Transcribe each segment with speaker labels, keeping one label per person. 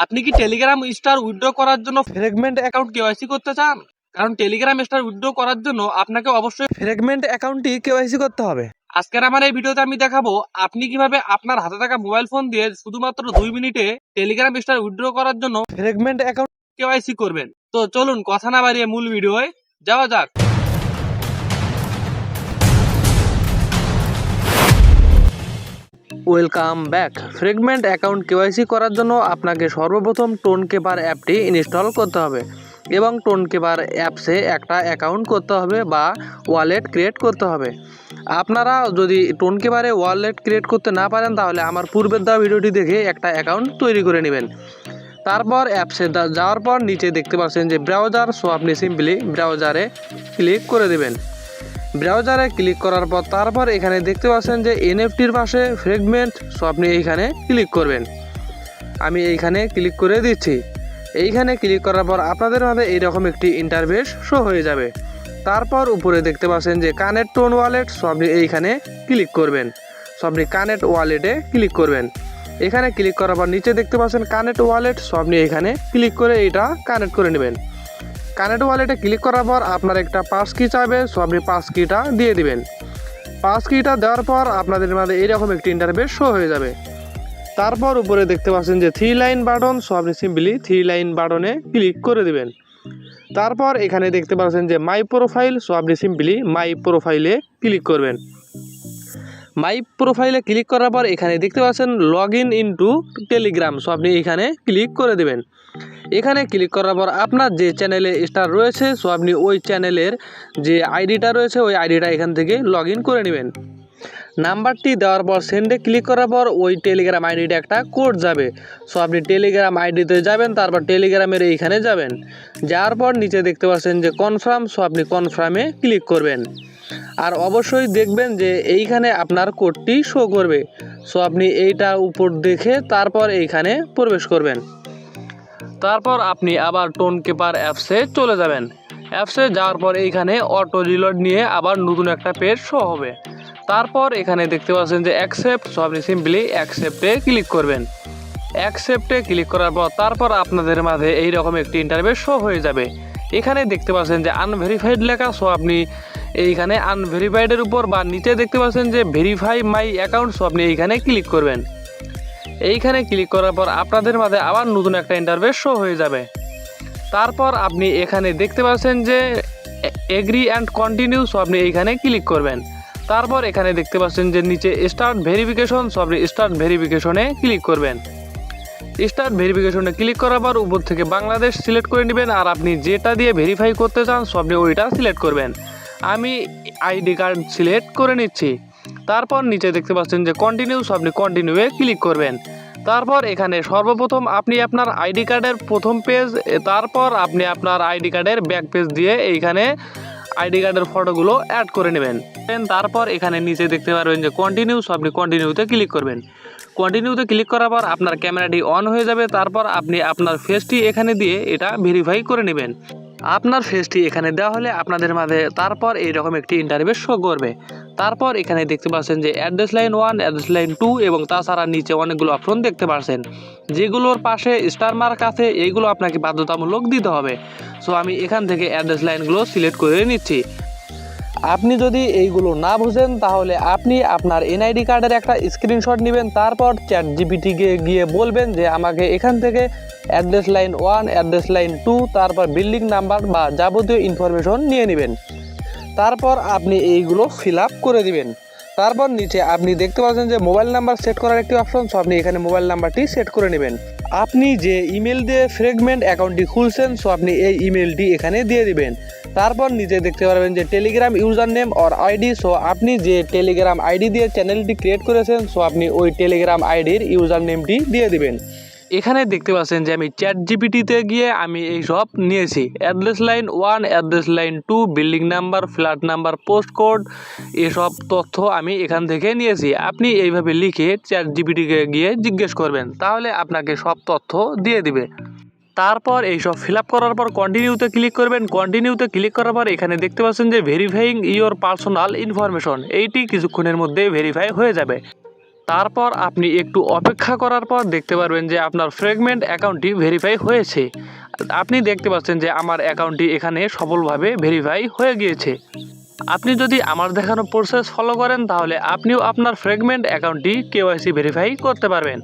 Speaker 1: আপনি কি Telegram star withdraw করার জন্য ফ্রেগমেন্ট অ্যাকাউন্ট কেওয়াইসি করতে চান? কারণ টেলিগ্রাম স্টার উইথড্র করার জন্য আপনাকে অবশ্যই ফ্রেগমেন্ট অ্যাকাউন্টটি কেওয়াইসি করতে হবে। আজকের আমার এই ভিডিওতে আমি দেখাবো আপনি কিভাবে আপনার হাতে থাকা মোবাইল ফোন দিয়ে শুধুমাত্র 2 মিনিটে টেলিগ্রাম স্টার উইথড্র করার জন্য ফ্রেগমেন্ট অ্যাকাউন্ট কেওয়াইসি করবেন। তো চলুন কথা না বাড়িয়ে মূল ভিডিওয় যাওয়া যাক। Welcome back. Fragment account KYC করার জন্য আপনাকে সর্বপ্রথম টোনকেপার অ্যাপটি ইনস্টল করতে হবে এবং টোনকেপার অ্যাপসে একটা অ্যাকাউন্ট করতে হবে বা ওয়ালেট ক্রিয়েট করতে হবে। আপনারা যদি টোনকেপারে ওয়ালেট ক্রিয়েট করতে না পারেন তাহলে আমার পূর্বের দেওয়া ভিডিওটি দেখে একটা অ্যাকাউন্ট তৈরি করে নেবেন। তারপর অ্যাপসে যাওয়ার পর নিচে দেখতে পাচ্ছেন যে ব্রাউজার, সো আপনি সিম্পলি ব্রাউজারে ক্লিক করে দেবেন। ব্রাউজারে ক্লিক করার পর তারপর এখানে দেখতে পাচ্ছেন যে এনএফটির পাশে ফ্রেগমেন্ট, সো আপনি এইখানে ক্লিক করবেন। আমি এইখানে ক্লিক করে দিচ্ছি। এইখানে ক্লিক করার পর আপনাদের মাঝে এইরকম একটি ইন্টারফেস শো হয়ে যাবে। তারপর উপরে দেখতে পাচ্ছেন যে কানেক্ট টোন ওয়ালেট, সো আপনি এইখানে ক্লিক করবেন। সো আপনি কানেক্ট ওয়ালেটে ক্লিক করবেন। এখানে ক্লিক করার পর নিচে দেখতে পাচ্ছেন কানেক্ট ওয়ালেট, সো আপনি এখানে ক্লিক করে এটা কানেক্ট করে নেবেন। কানেক্ট ওয়ালেটে ক্লিক করার পর আপনার একটা পাস কি চাইবে, সো আপনি পাস কিটা দিয়ে দিবেন। পাস কিটা দেওয়ার পর আপনাদের মাঝে এইরকম একটি ইন্টারফেস শো হয়ে যাবে। তারপর উপরে দেখতে পাচ্ছেন যে 3 লাইন বাটন, সো আপনি সিম্পলি 3 লাইন বাটনে ক্লিক করে দিবেন। তারপর এখানে দেখতে পাচ্ছেন যে মাই প্রোফাইল, সো আপনি সিম্পলি মাই প্রোফাইলে ক্লিক করবেন। মাই প্রোফাইলে ক্লিক করার পর এখানে দেখতে পাচ্ছেন log in into Telegram, so আপনি এখানে ক্লিক করে দেবেন। এখানে ক্লিক করার পর আপনার যে চ্যানেলে স্টার রয়েছে, সো আপনি ওই চ্যানেলের যে আইডিটা রয়েছে ওই আইডিটা এখান থেকে লগ ইন করে নেবেন। নাম্বারটি দেওয়ার পর সেন্ডে ক্লিক করার পর ওই টেলিগ্রাম আইডিটা একটা কোড যাবে, সো আপনি টেলিগ্রাম আইডিতে যাবেন, তারপর টেলিগ্রামের এইখানে যাবেন। যাওয়ার পর নিচে দেখতে পাচ্ছেন যে কনফার্ম, সো আপনি কনফার্মে ক্লিক করবেন। আর অবশ্যই দেখবেন যে এইখানে আপনার কোডটি শো করবে, সো আপনি এইটা উপর দেখে তারপর এইখানে প্রবেশ করবেন। তারপর আপনি আবার টোনকেপার অ্যাপসে চলে যাবেন। অ্যাপসে যাওয়ার পর এইখানে অটো রিলোড নিয়ে আবার নতুন একটা পেজ শো হবে। তারপর এখানে দেখতে পাচ্ছেন যে অ্যাকসেপ্ট, সো আপনি সিম্পলি অ্যাকসেপ্টে ক্লিক করবেন। অ্যাকসেপ্টে ক্লিক করার পর তারপর আপনাদের মাঝে এইরকম একটি ইন্টারফেস শো হয়ে যাবে। এখানে দেখতে পাচ্ছেন যে আনভেরিফাইড লেখা, সো আপনি এইখানে আনভেরিফাইডের উপর বা নিচে দেখতে পাচ্ছেন যে ভেরিফাই মাই অ্যাকাউন্ট, সো আপনি এইখানে ক্লিক করবেন। এইখানে ক্লিক করার পর আপনাদের মাঝে আবার নতুন একটা ইন্টারফেস শো হয়ে যাবে। তারপর আপনি এখানে দেখতে পাচ্ছেন যে এগ্রি অ্যান্ড কন্টিনিউ, সো আপনি এইখানে ক্লিক করবেন। তারপর এখানে দেখতে পাচ্ছেন যে নিচে স্টার্ট ভেরিফিকেশন, সো আপনি স্টার্ট ভেরিফিকেশনে ক্লিক করবেন। স্টার্ট ভেরিফিকেশনে ক্লিক করার পর উপর থেকে বাংলাদেশ সিলেক্ট করে নেবেন, আর আপনি যেটা দিয়ে ভেরিফাই করতে চান সো আপনি ওইটা সিলেক্ট করবেন। আমি আইডি কার্ড সিলেক্ট করে নিচ্ছি। তারপর নিচে দেখতে পাচ্ছেন যে কন্টিনিউ, সো আপনি কন্টিনিউয়ে ক্লিক করবেন। তারপর এখানে সর্বপ্রথম আপনি আপনার আইডি কার্ডের প্রথম পেজ, তারপর আপনি আপনার আইডি কার্ডের ব্যাক পেজ দিয়ে এইখানে আইডি কার্ডের ফটোগুলো অ্যাড করে নেবেন। তারপর এখানে নিচে দেখতে পারবেন যে কন্টিনিউ, সো আপনি কন্টিনিউতে ক্লিক করবেন। কন্টিনিউতে ক্লিক করার পর আপনার ক্যামেরাটি অন হয়ে যাবে। তারপর আপনি আপনার ফেসটি এখানে দিয়ে এটা ভেরিফাই করে নেবেন। আপনার ফেসটি এখানে দেওয়া হলে আপনাদের মাঝে তারপর এইরকম একটি ইন্টারফেস শো করবে। তারপর এখানে দেখতে পাচ্ছেন যে অ্যাড্রেস লাইন 1, অ্যাড্রেস লাইন 2 এবং তাছাড়া নিচে অনেকগুলো অপশন দেখতে পাচ্ছেন, যেগুলোর পাশে স্টার মার্ক আছে, এইগুলো আপনাকে বাধ্যতামূলক দিতে হবে। সো আমি এখান থেকে অ্যাড্রেস লাইনগুলো সিলেক্ট করে নিচ্ছি। আপনি যদি এইগুলো না বুঝেন তাহলে আপনি আপনার এনআইডি কার্ডের একটা স্ক্রিনশট নেবেন, তারপর চ্যাট জিপিটিকে গিয়ে বলবেন যে আমাকে এখান থেকে অ্যাড্রেস লাইন 1, অ্যাড্রেস লাইন 2, তারপর বিল্ডিং নাম্বার বা যাবতীয় ইনফরমেশন নিয়ে নেবেন। তারপর আপনি এইগুলো ফিল আপ করে দিবেন। তারপর নিচে আপনি দেখতে পাচ্ছেন যে মোবাইল নাম্বার সেট করার একটি অপশন, সো আপনি এখানে মোবাইল নাম্বারটি সেট করে নেবেন। আপনি যে ইমেল দিয়ে ফ্রেগমেন্ট অ্যাকাউন্টটি খুলছেন, সো আপনি এই ইমেলটি এখানে দিয়ে দিবেন। তারপর নিচে দেখতে পারবেন যে Telegram user name or ID, so আপনি যে টেলিগ্রাম আইডি দিয়ে চ্যানেলটি ক্রিয়েট করেছেন, সো আপনি ওই টেলিগ্রাম আইডির ইউজার নেমটি দিয়ে দিবেন। এখানে দেখতে পাচ্ছেন যে আমি চ্যাট জিপিটিতে গিয়ে আমি এই সব নিয়েছি। Address line 1, address line 2, building number, flat number, post code, এসব তথ্য আমি এখান থেকে নিয়েছি। আপনি এইভাবে লিখে চ্যাট জিপিটিকে গিয়ে জিজ্ঞেস করবেন, তাহলে আপনাকে সব তথ্য দিয়ে দিবে। তারপর এইসব ফিল আপ করার পর কন্টিনিউতে ক্লিক করবেন। কন্টিনিউতে ক্লিক করার পর এখানে দেখতে পাচ্ছেন যে ভেরিফাইং ইওর পার্সোনাল ইনফরমেশন, এইটি কিছুক্ষণের মধ্যে ভেরিফাই হয়ে যাবে। তারপর আপনি একটু অপেক্ষা করার পর দেখতে পারবেন যে আপনার ফ্র্যাগমেন্ট অ্যাকাউন্টটি ভেরিফাই হয়েছে। আপনি দেখতে পাচ্ছেন যে আমার অ্যাকাউন্টটি এখানে সফলভাবে ভেরিফাই হয়ে গিয়েছে। আপনি যদি আমার দেখানো প্রসেস ফলো করেন তাহলে আপনিও আপনার ফ্র্যাগমেন্ট অ্যাকাউন্টটি কেওয়াইসি ভেরিফাই করতে পারবেন।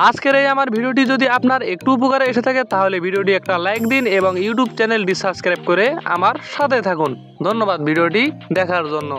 Speaker 1: আজকের এই আমার ভিডিওটি যদি আপনার একটু উপকারে এসে থাকে তাহলে ভিডিওটি একটা লাইক দিন এবং ইউটিউব চ্যানেলটি সাবস্ক্রাইব করে আমার সাথে থাকুন। ধন্যবাদ ভিডিওটি দেখার জন্য।